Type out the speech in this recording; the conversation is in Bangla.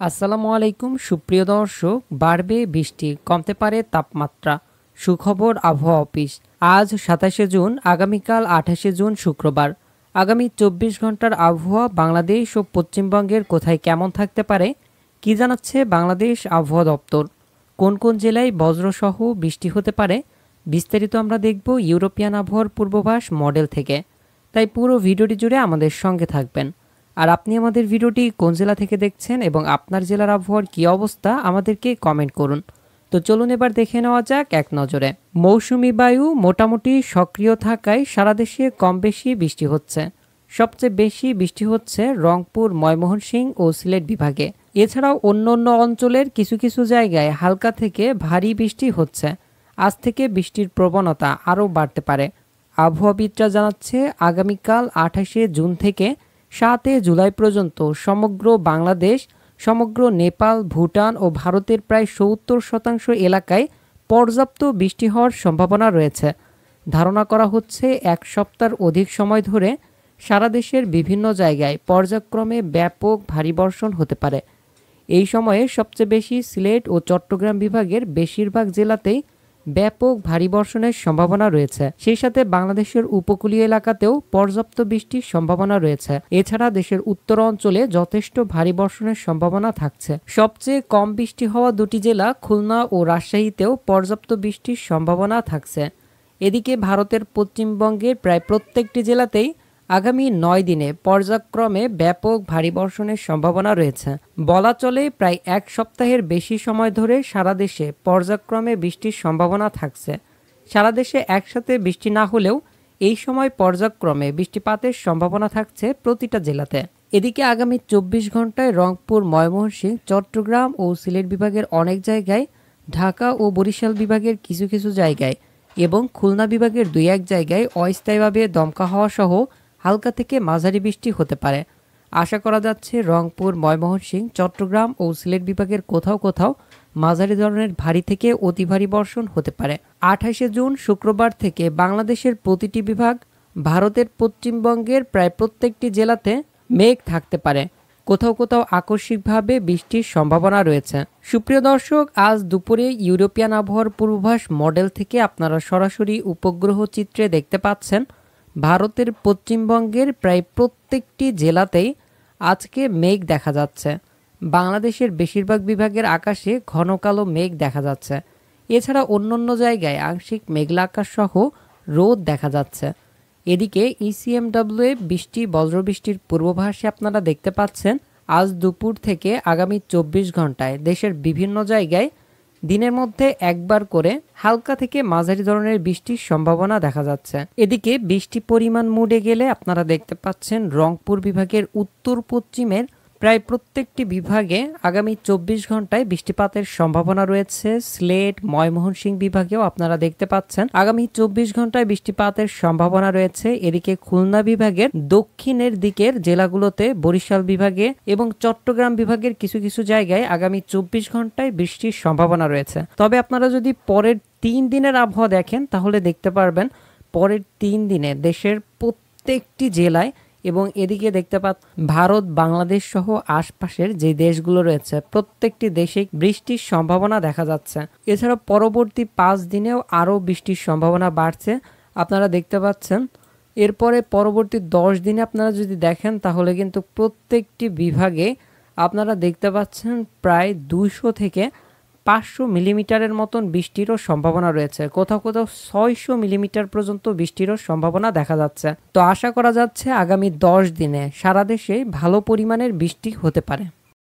আসসালামু আলাইকুম সুপ্রিয় দর্শক। বাড়বে বৃষ্টি, কমতে পারে তাপমাত্রা। সুখবর আবহাওয়া অফিস। আজ ২৭শে জুন, আগামীকাল ২৮শে জুন শুক্রবার। আগামী ২৪ ঘন্টার আবহাওয়া বাংলাদেশ ও পশ্চিমবঙ্গের কোথায় কেমন থাকতে পারে কি জানাচ্ছে বাংলাদেশ আবহাওয়া দপ্তর। কোন কোন জেলায় বজ্রসহ বৃষ্টি হতে পারে বিস্তারিত আমরা দেখব ইউরোপিয়ান আবহাওয়ার পূর্বাভাস মডেল থেকে। তাই পুরো ভিডিওটি জুড়ে আমাদের সঙ্গে থাকবেন। আর আপনি আমাদের ভিডিওটি কোন জেলা থেকে দেখছেন এবং আপনার জেলার আবহাওয়ার কী অবস্থা আমাদেরকে কমেন্ট করুন। তো চলুন এবার দেখে নেওয়া যাক এক নজরে। মৌসুমি বায়ু মোটামুটি সক্রিয় থাকায় সারা দেশে কম বেশি বৃষ্টি হচ্ছে। সবচেয়ে বেশি বৃষ্টি হচ্ছে রংপুর, ময়মনসিংহ ও সিলেট বিভাগে। এছাড়াও অন্য অন্য অঞ্চলের কিছু কিছু জায়গায় হালকা থেকে ভারী বৃষ্টি হচ্ছে। আজ থেকে বৃষ্টির প্রবণতা আরও বাড়তে পারে। আবহাওয়াবিদরা জানাচ্ছে আগামীকাল ২৮শে জুন থেকে ৭ জুলাই পর্যন্ত সমগ্র বাংলাদেশ, সমগ্র নেপাল, ভুটান ও ভারতের প্রায় ৭০% এলাকায় পর্যাপ্ত বৃষ্টি হওয়ার সম্ভাবনা রয়েছে। ধারণা করা হচ্ছে এক সপ্তাহের অধিক সময় ধরে সারা দেশের বিভিন্ন জায়গায় পর্যায়ক্রমে ব্যাপক ভারী বর্ষণ হতে পারে। এই সময়ে সবচেয়ে বেশি সিলেট ও চট্টগ্রাম বিভাগের বেশিরভাগ জেলাতেই ব্যাপক ভারী বর্ষণের সম্ভাবনা রয়েছে। সেই সাথে বাংলাদেশের উপকূলীয় এলাকাতেও পর্যাপ্ত বৃষ্টির সম্ভাবনা রয়েছে। এছাড়া দেশের উত্তর অঞ্চলে যথেষ্ট ভারী বর্ষণের সম্ভাবনা থাকছে। সবচেয়ে কম বৃষ্টি হওয়া দুটি জেলা খুলনা ও রাজশাহীতেও পর্যাপ্ত বৃষ্টির সম্ভাবনা থাকছে। এদিকে ভারতের পশ্চিমবঙ্গের প্রায় প্রত্যেকটি জেলাতেই আগামী ৯ দিনে পর্যায়ক্রমে ব্যাপক ভারী বর্ষণের সম্ভাবনা রয়েছে। বলা চলে প্রায় এক সপ্তাহের বেশি সময় ধরে সারা দেশে পর্যায়ক্রমে বৃষ্টির সম্ভাবনা থাকছে। সারা দেশে একসাথে বৃষ্টি না হলেও এই সময় পর্যায়ক্রমে বৃষ্টিপাতের সম্ভাবনা থাকছে প্রতিটা জেলাতে। এদিকে আগামী ২৪ ঘন্টায় রংপুর, ময়মনসিংহ, চট্টগ্রাম ও সিলেট বিভাগের অনেক জায়গায়, ঢাকা ও বরিশাল বিভাগের কিছু কিছু জায়গায় এবং খুলনা বিভাগের ২-১ জায়গায় অস্থায়ীভাবে দমকা হওয়া সহ হালকা থেকে মাঝারি বৃষ্টি হতে পারে। আশা করা যাচ্ছে রংপুর, ময়মনসিংহ, চট্টগ্রাম ও সিলেট বিভাগের কোথাও কোথাও মাঝারি ধরনের ভারী থেকে অতি ভারী বর্ষণ হতে পারে। ২৮শে জুন শুক্রবার থেকে বাংলাদেশের প্রতিটি বিভাগ, ভারতের পশ্চিমবঙ্গের প্রায় প্রত্যেকটি জেলাতে মেঘ থাকতে পারে। কোথাও কোথাও আকস্মিকভাবে বৃষ্টির সম্ভাবনা রয়েছে। সুপ্রিয় দর্শক, আজ দুপুরে ইউরোপিয়ান আবহাওয়ার পূর্বাভাস মডেল থেকে আপনারা সরাসরি উপগ্রহ চিত্রে দেখতে পাচ্ছেন ভারতের পশ্চিমবঙ্গের প্রায় প্রত্যেকটি জেলাতেই আজকে মেঘ দেখা যাচ্ছে। বাংলাদেশের বেশিরভাগ বিভাগের আকাশে ঘন কালো মেঘ দেখা যাচ্ছে। এছাড়া অন্যান্য জায়গায় আংশিক মেঘলা আকাশ সহ রোদ দেখা যাচ্ছে। এদিকে ইসিএমডব্লিউ বৃষ্টি, বজ্রবৃষ্টির পূর্বাভাসে আপনারা দেখতে পাচ্ছেন আজ দুপুর থেকে আগামী ২৪ ঘন্টায় দেশের বিভিন্ন জায়গায় দিনের মধ্যে একবার করে হালকা থেকে মাঝারি ধরনের বৃষ্টির সম্ভাবনা দেখা যাচ্ছে। এদিকে বৃষ্টি পরিমাণ মুড়ে গেলে আপনারা দেখতে পাচ্ছেন রংপুর বিভাগের উত্তর পশ্চিমের প্রায় প্রত্যেকটি বিভাগে আগামী ২৪ ঘন্টায় বৃষ্টিপাতের সম্ভাবনা রয়েছে। সিলেট, ময়মনসিংহ বিভাগেও আপনারা দেখতে পাচ্ছেন আগামী ২৪ ঘন্টায় বৃষ্টিপাতের সম্ভাবনা রয়েছে। এদিকে খুলনা বিভাগের দক্ষিণের দিকের জেলাগুলোতে, বরিশাল বিভাগে এবং চট্টগ্রাম বিভাগের কিছু কিছু জায়গায় আগামী ২৪ ঘন্টায় বৃষ্টির সম্ভাবনা রয়েছে। তবে আপনারা যদি পরের ৩ দিনের আবহাওয়া দেখেন তাহলে দেখতে পারবেন পরের ৩ দিনে দেশের প্রত্যেকটি জেলায় এবং এদিকে দেখতে ভারত, বাংলাদেশ সহ আশপাশের যে দেশগুলো রয়েছে প্রত্যেকটি দেশে বৃষ্টির সম্ভাবনা দেখা যাচ্ছে। এছাড়া পরবর্তী ৫ দিনেও আরও বৃষ্টির সম্ভাবনা বাড়ছে আপনারা দেখতে পাচ্ছেন। এরপরে পরবর্তী ১০ দিনে আপনারা যদি দেখেন তাহলে কিন্তু প্রত্যেকটি বিভাগে আপনারা দেখতে পাচ্ছেন প্রায় ২০০ থেকে ৫০০ মিলিমিটারের মতন বৃষ্টিরও সম্ভাবনা রয়েছে। কোথাও কোথাও ৬০০ মিলিমিটার পর্যন্ত বৃষ্টিরও সম্ভাবনা দেখা যাচ্ছে। তো আশা করা যাচ্ছে আগামী ১০ দিনে সারা দেশে ভালো পরিমাণের বৃষ্টি হতে পারে।